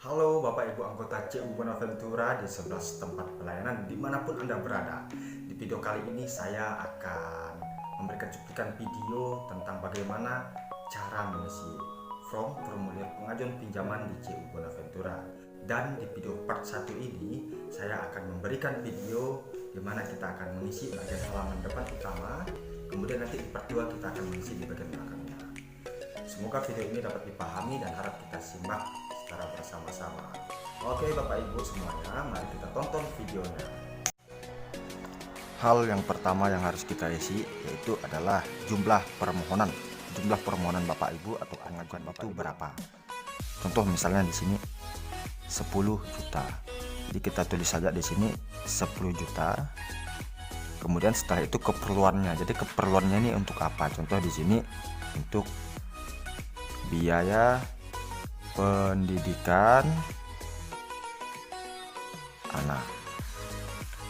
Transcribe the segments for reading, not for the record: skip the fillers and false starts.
Halo Bapak Ibu anggota CU Bonaventura di 11 tempat pelayanan dimanapun Anda berada. Di video kali ini saya akan memberikan cuplikan video tentang bagaimana cara mengisi formulir pengajuan pinjaman di CU Bonaventura. Dan di video part 1 ini saya akan memberikan video di mana kita akan mengisi bagian halaman depan utama, kemudian nanti di part 2 kita akan mengisi di bagian belakangnya. Semoga video ini dapat dipahami dan harap kita simak secara bersama-sama. Oke Bapak Ibu semuanya, mari kita tonton videonya. Hal yang pertama yang harus kita isi yaitu adalah jumlah permohonan. Jumlah permohonan Bapak Ibu atau pengajuan Bapak itu berapa? Contoh misalnya di sini 10 juta. Jadi kita tulis saja di sini 10 juta. Kemudian setelah itu keperluannya. Jadi keperluannya ini untuk apa? Contoh di sini untuk biaya pendidikan anak.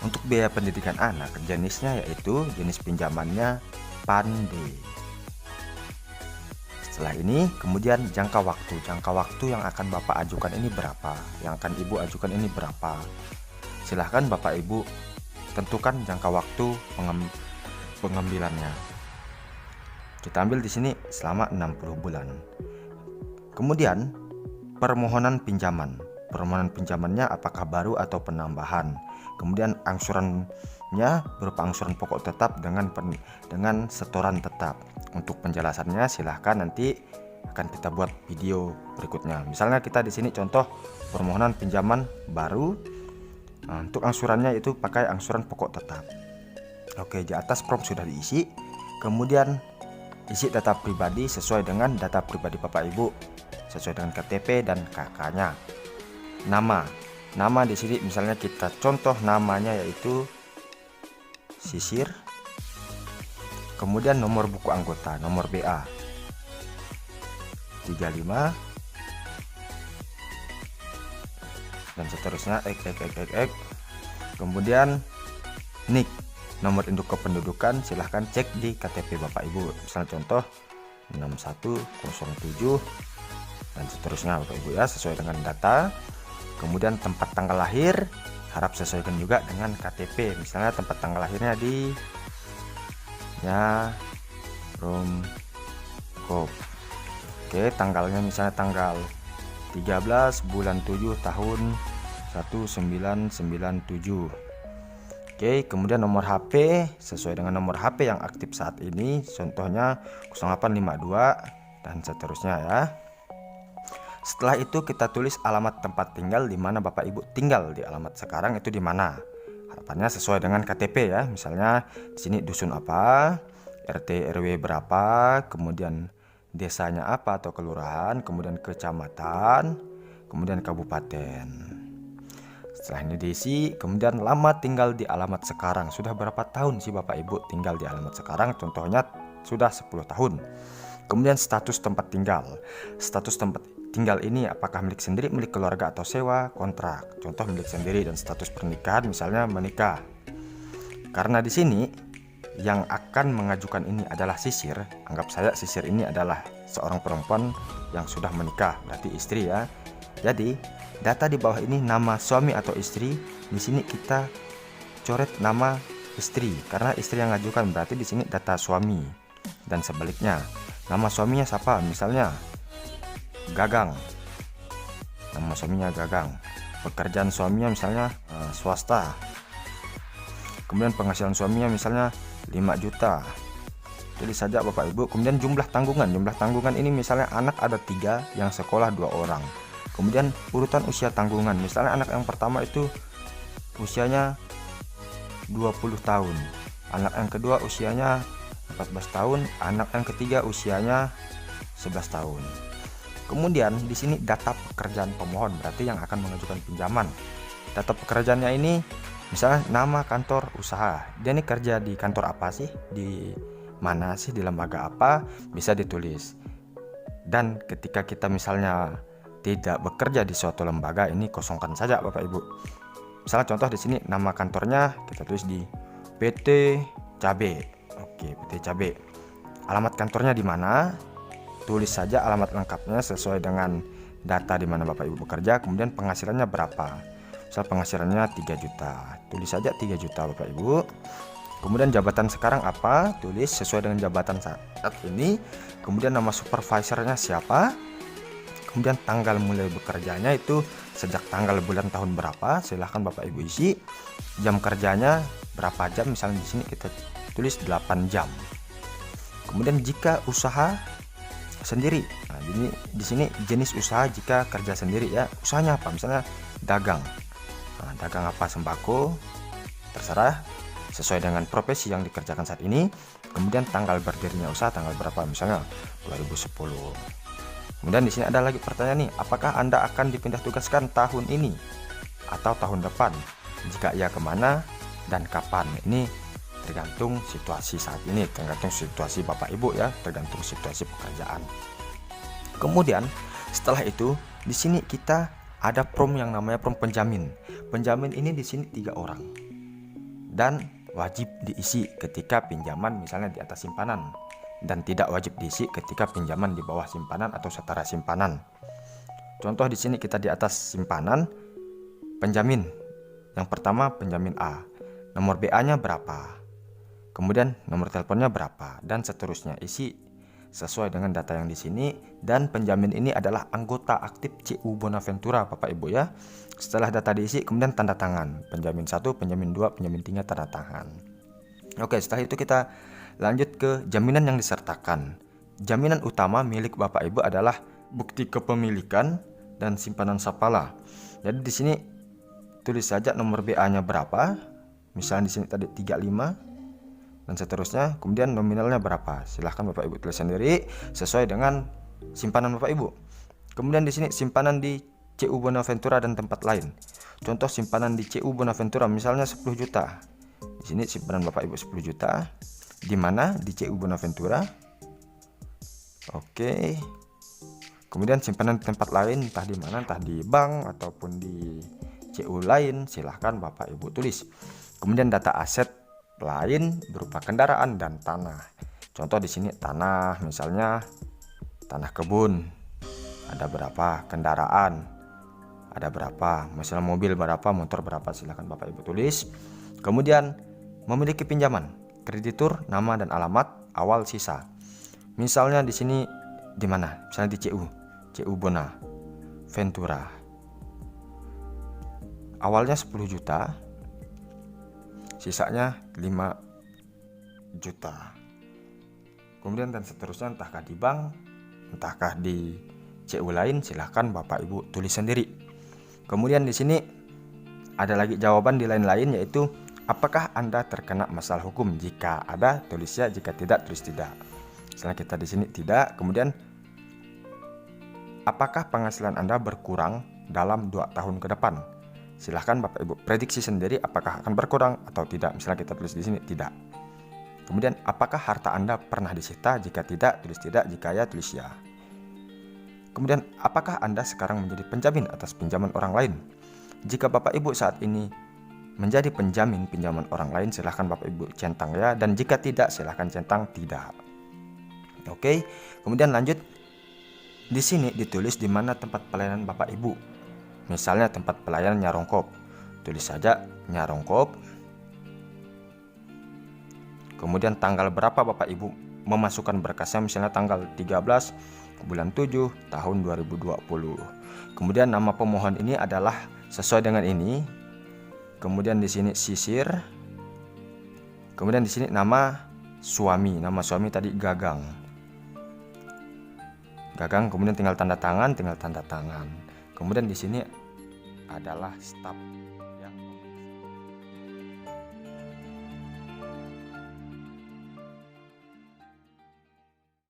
Untuk biaya pendidikan anak jenisnya yaitu jenis pinjamannya pandai. Setelah ini kemudian jangka waktu yang akan Bapak ajukan ini berapa, yang akan Ibu ajukan ini berapa. Silahkan Bapak Ibu tentukan jangka waktu pengambilannya. Kita ambil di sini selama 60 bulan. Kemudian permohonan pinjaman. Permohonan pinjamannya apakah baru atau penambahan. Kemudian angsurannya berupa angsuran pokok tetap dengan setoran tetap. Untuk penjelasannya silahkan nanti akan kita buat video berikutnya. Misalnya kita di sini contoh permohonan pinjaman baru. Nah, untuk angsurannya itu pakai angsuran pokok tetap. Oke, di atas prompt sudah diisi. Kemudian isi data pribadi sesuai dengan data pribadi Bapak Ibu, sesuai dengan KTP dan KK-nya. Nama di sini misalnya kita contoh namanya yaitu Sisir. Kemudian nomor buku anggota, nomor BA 35 dan seterusnya Kemudian NIK, nomor induk kependudukan, silahkan cek di KTP Bapak Ibu. Misalnya contoh 6107 dan seterusnya Bapak Ibu ya, sesuai dengan data. Kemudian tempat tanggal lahir harap sesuaikan juga dengan KTP. Misalnya tempat tanggal lahirnya di Romkop. Oke, tanggalnya misalnya tanggal 13 bulan 7 tahun 1997. Oke, kemudian nomor HP sesuai dengan nomor HP yang aktif saat ini, contohnya 0852 dan seterusnya ya. Setelah itu kita tulis alamat tempat tinggal di mana Bapak Ibu tinggal di alamat sekarang itu di mana. Harapannya sesuai dengan KTP ya. Misalnya di sini dusun apa, RT RW berapa, kemudian desanya apa atau kelurahan, kemudian kecamatan, kemudian kabupaten. Setelah ini diisi, kemudian lama tinggal di alamat sekarang. Sudah berapa tahun sih Bapak Ibu tinggal di alamat sekarang? Contohnya sudah 10 tahun. Kemudian status tempat tinggal. Status tempat tinggal ini apakah milik sendiri, milik keluarga atau sewa, kontrak. Contoh milik sendiri. Dan status pernikahan misalnya menikah. Karena di sini yang akan mengajukan ini adalah Sisir. Anggap saja Sisir ini adalah seorang perempuan yang sudah menikah, berarti istri ya. Jadi data di bawah ini nama suami atau istri, di sini kita coret nama istri karena istri yang mengajukan, berarti di sini data suami. Dan sebaliknya, nama suaminya siapa? Misalnya Gagang. Nama suaminya Gagang. Pekerjaan suaminya misalnya swasta. Kemudian penghasilan suaminya misalnya 5 juta. Tulis saja Bapak Ibu. Kemudian jumlah tanggungan. Jumlah tanggungan ini misalnya anak ada 3, yang sekolah 2 orang. Kemudian urutan usia tanggungan. Misalnya anak yang pertama itu usianya 20 tahun. Anak yang kedua usianya 14 tahun. Anak yang ketiga usianya 11 tahun. Kemudian di sini data pekerjaan pemohon, berarti yang akan mengajukan pinjaman. Data pekerjaannya ini misalnya nama kantor usaha. Dia ini kerja di kantor apa sih? Di mana sih? Di lembaga apa? Bisa ditulis. Dan ketika kita misalnya tidak bekerja di suatu lembaga, ini kosongkan saja Bapak Ibu. Misalnya contoh di sini nama kantornya kita tulis di PT Cabe. Oke, PT Cabe. Alamat kantornya di mana? Tulis saja alamat lengkapnya sesuai dengan data di mana Bapak Ibu bekerja, kemudian penghasilannya berapa. Misal penghasilannya 3 juta, tulis saja 3 juta Bapak Ibu. Kemudian jabatan sekarang apa, tulis sesuai dengan jabatan saat ini. Kemudian nama supervisornya siapa, kemudian tanggal mulai bekerjanya itu sejak tanggal, bulan, tahun berapa, silahkan Bapak Ibu isi. Jam kerjanya berapa jam, misalnya di sini kita tulis 8 jam. Kemudian jika usaha sendiri, nah ini di sini jenis usaha jika kerja sendiri ya, usahanya apa, misalnya dagang. Nah, dagang apa, sembako, terserah sesuai dengan profesi yang dikerjakan saat ini. Kemudian tanggal berdirinya usaha tanggal berapa, misalnya 2010. Kemudian di sini ada lagi pertanyaan nih, apakah Anda akan dipindah tugaskan tahun ini atau tahun depan? Jika iya, kemana dan kapan? Ini tergantung situasi saat ini, tergantung situasi Bapak Ibu ya, tergantung situasi pekerjaan. Kemudian setelah itu di sini kita ada form yang namanya form penjamin. Penjamin ini di sini 3 orang dan wajib diisi ketika pinjaman misalnya di atas simpanan, dan tidak wajib diisi ketika pinjaman di bawah simpanan atau setara simpanan. Contoh di sini kita di atas simpanan, penjamin yang pertama penjamin A, nomor BA-nya berapa, kemudian nomor teleponnya berapa, dan seterusnya. Isi sesuai dengan data yang di sini. Dan penjamin ini adalah anggota aktif CU Bonaventura Bapak Ibu ya. Setelah data diisi, kemudian tanda tangan. Penjamin 1, penjamin 2, penjamin 3 tanda tangan. Oke, setelah itu kita lanjut ke jaminan yang disertakan. Jaminan utama milik Bapak Ibu adalah bukti kepemilikan dan simpanan sapala. Jadi di sini tulis saja nomor BA-nya berapa. Misalnya di sini tadi 35 dan seterusnya. Kemudian nominalnya berapa. Silahkan Bapak Ibu tulis sendiri sesuai dengan simpanan Bapak Ibu. Kemudian di sini simpanan di CU Bonaventura dan tempat lain. Contoh simpanan di CU Bonaventura misalnya 10 juta. Di sini simpanan Bapak Ibu 10 juta. Di mana? Di CU Bonaventura. Oke. Kemudian simpanan di tempat lain, entah di mana, entah di bank ataupun di CU lain, silahkan Bapak Ibu tulis. Kemudian data aset lain berupa kendaraan dan tanah. Contoh di sini tanah, misalnya tanah kebun ada berapa, kendaraan ada berapa, misalnya mobil berapa, motor berapa, silahkan Bapak Ibu tulis. Kemudian memiliki pinjaman, kreditur, nama dan alamat, awal sisa. Misalnya di sini di mana? Misalnya di CU Bonaventura. Awalnya 10 juta, sisanya 5 juta. Kemudian dan seterusnya, entahkah di bank, entahkah di CU lain, silahkan Bapak Ibu tulis sendiri. Kemudian di sini ada lagi jawaban di lain-lain, yaitu apakah Anda terkena masalah hukum? Jika ada, tulis ya, jika tidak, tulis tidak. Misalnya kita di sini tidak. Kemudian apakah penghasilan Anda berkurang dalam 2 tahun ke depan? Silahkan Bapak Ibu prediksi sendiri apakah akan berkurang atau tidak. Misalnya kita tulis di sini tidak. Kemudian apakah harta Anda pernah disita? Jika tidak, tulis tidak. Jika ya, tulis ya. Kemudian apakah Anda sekarang menjadi penjamin atas pinjaman orang lain? Jika Bapak Ibu saat ini menjadi penjamin pinjaman orang lain, silahkan Bapak Ibu centang ya. Dan jika tidak, silahkan centang tidak. Oke. Kemudian lanjut. Di sini ditulis di mana tempat pelayanan Bapak Ibu. Misalnya tempat pelayanan Nyarongkop, tulis saja Nyarongkop. Kemudian tanggal berapa Bapak Ibu memasukkan berkasnya, misalnya tanggal 13 bulan 7 tahun 2020. Kemudian nama pemohon ini adalah sesuai dengan ini. Kemudian di sini sisir. Kemudian di sini nama suami tadi Gagang. Kemudian tinggal tanda tangan, Kemudian di sini adalah staf.